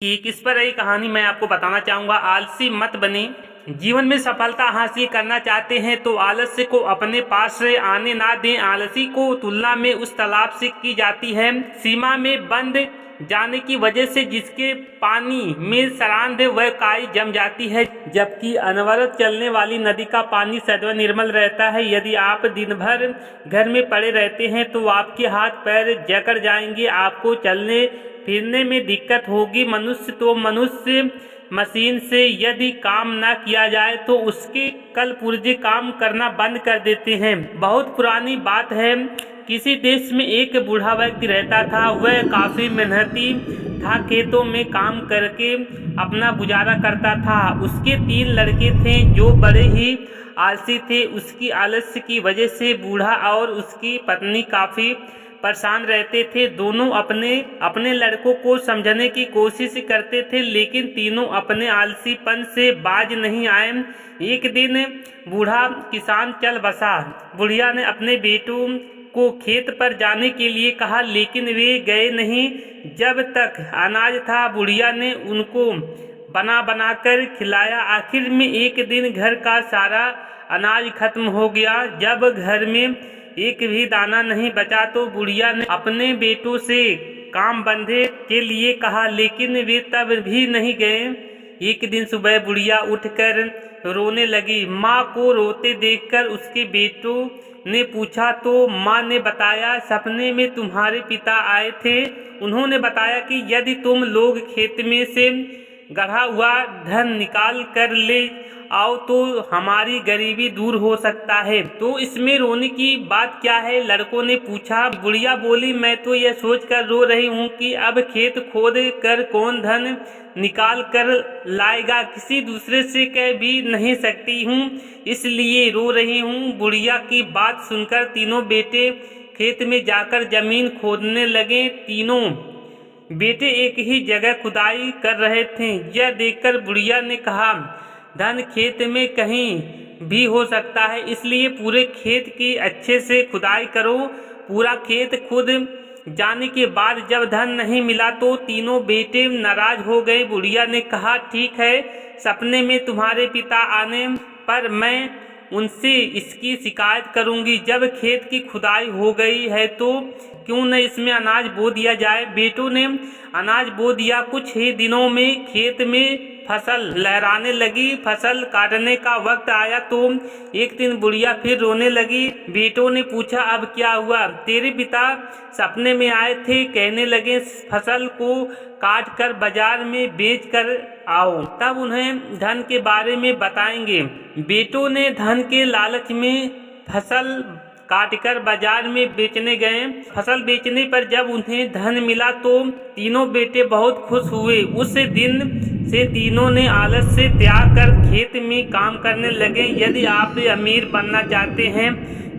कि किस पर रही कहानी मैं आपको बताना चाहूँगा। आलसी मत बने। जीवन में सफलता हासिल करना चाहते हैं तो आलस्य को अपने पास से आने ना दें। आलसी को तुलना में उस तालाब से की जाती है सीमा में बंद जाने की वजह से जिसके पानी में सरांध वह काई जम जाती है, जबकि अनवरत चलने वाली नदी का पानी सदैव निर्मल रहता है। यदि आप दिन भर घर में पड़े रहते हैं तो आपके हाथ पैर जकड़ जाएंगे, आपको चलने फिरने में दिक्कत होगी। मनुष्य मशीन से यदि काम न किया जाए तो उसके कल पुर्जे काम करना बंद कर देते हैं। बहुत पुरानी बात है, किसी देश में एक बूढ़ा व्यक्ति रहता था। वह काफी मेहनती था, खेतों में काम करके अपना गुजारा करता था। उसके 3 लड़के थे जो बड़े ही आलसी थे। उसकी आलस्य की वजह से बूढ़ा और उसकी पत्नी काफी परेशान रहते थे। दोनों अपने अपने लड़कों को समझाने की कोशिश करते थे, लेकिन तीनों अपने आलसीपन से बाज नहीं आए। एक दिन बूढ़ा किसान चल बसा। बुढ़िया ने अपने बेटों को खेत पर जाने के लिए कहा, लेकिन वे गए नहीं। जब तक अनाज था बुढ़िया ने उनको बना बना कर खिलाया। आखिर में एक दिन घर का सारा अनाज खत्म हो गया। जब घर में एक भी दाना नहीं बचा तो बुढ़िया ने अपने बेटों से काम बंधे के लिए कहा, लेकिन वे तब भी नहीं गए। एक दिन सुबह बुढ़िया उठकर रोने लगी। माँ को रोते देखकर उसके बेटों ने पूछा तो माँ ने बताया, सपने में तुम्हारे पिता आए थे। उन्होंने बताया कि यदि तुम लोग खेत में से गढ़ा हुआ धन निकाल कर ले आओ तो हमारी गरीबी दूर हो सकता है। तो इसमें रोने की बात क्या है, लड़कों ने पूछा। बुढ़िया बोली, मैं तो यह सोचकर रो रही हूँ कि अब खेत खोद कर कौन धन निकाल कर लाएगा, किसी दूसरे से कह भी नहीं सकती हूँ, इसलिए रो रही हूँ। बुढ़िया की बात सुनकर तीनों बेटे खेत में जाकर जमीन खोदने लगे। तीनों बेटे एक ही जगह खुदाई कर रहे थे। यह देखकर बुढ़िया ने कहा, धन खेत में कहीं भी हो सकता है, इसलिए पूरे खेत की अच्छे से खुदाई करो। पूरा खेत खुद जाने के बाद जब धन नहीं मिला तो तीनों बेटे नाराज हो गए। बुढ़िया ने कहा, ठीक है, सपने में तुम्हारे पिता आने पर मैं उनसे इसकी शिकायत करूंगी। जब खेत की खुदाई हो गई है तो क्यों न इसमें अनाज बो दिया जाए। बेटों ने अनाज बो दिया। कुछ ही दिनों में खेत में फसल लहराने लगी। फसल काटने का वक्त आया तो एक दिन बुढ़िया फिर रोने लगी। बेटों ने पूछा, अब क्या हुआ? तेरे पिता सपने में आए थे, कहने लगे फसल को काट कर बाजार में बेच कर आओ, तब उन्हें धन के बारे में बताएंगे। बेटों ने धन के लालच में फसल काटकर बाजार में बेचने गए। फसल बेचने पर जब उन्हें धन मिला तो तीनों बेटे बहुत खुश हुए। उस दिन से तीनों ने आलस से त्याग कर खेत में काम करने लगे। यदि आप अमीर बनना चाहते हैं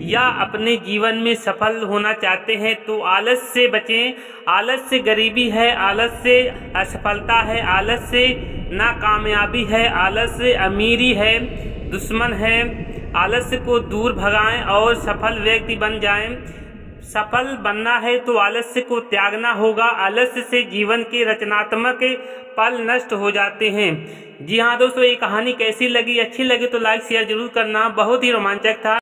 या अपने जीवन में सफल होना चाहते हैं तो आलस से बचें। आलस से गरीबी है, आलस से असफलता है, आलस से नाकामयाबी है, आलस से अमीरी है, दुश्मन है। आलस्य को दूर भगाएं और सफल व्यक्ति बन जाएं। सफल बनना है तो आलस्य को त्यागना होगा। आलस्य से जीवन के रचनात्मक पल नष्ट हो जाते हैं। जी हाँ दोस्तों, ये कहानी कैसी लगी? अच्छी लगी तो लाइक शेयर जरूर करना। बहुत ही रोमांचक था।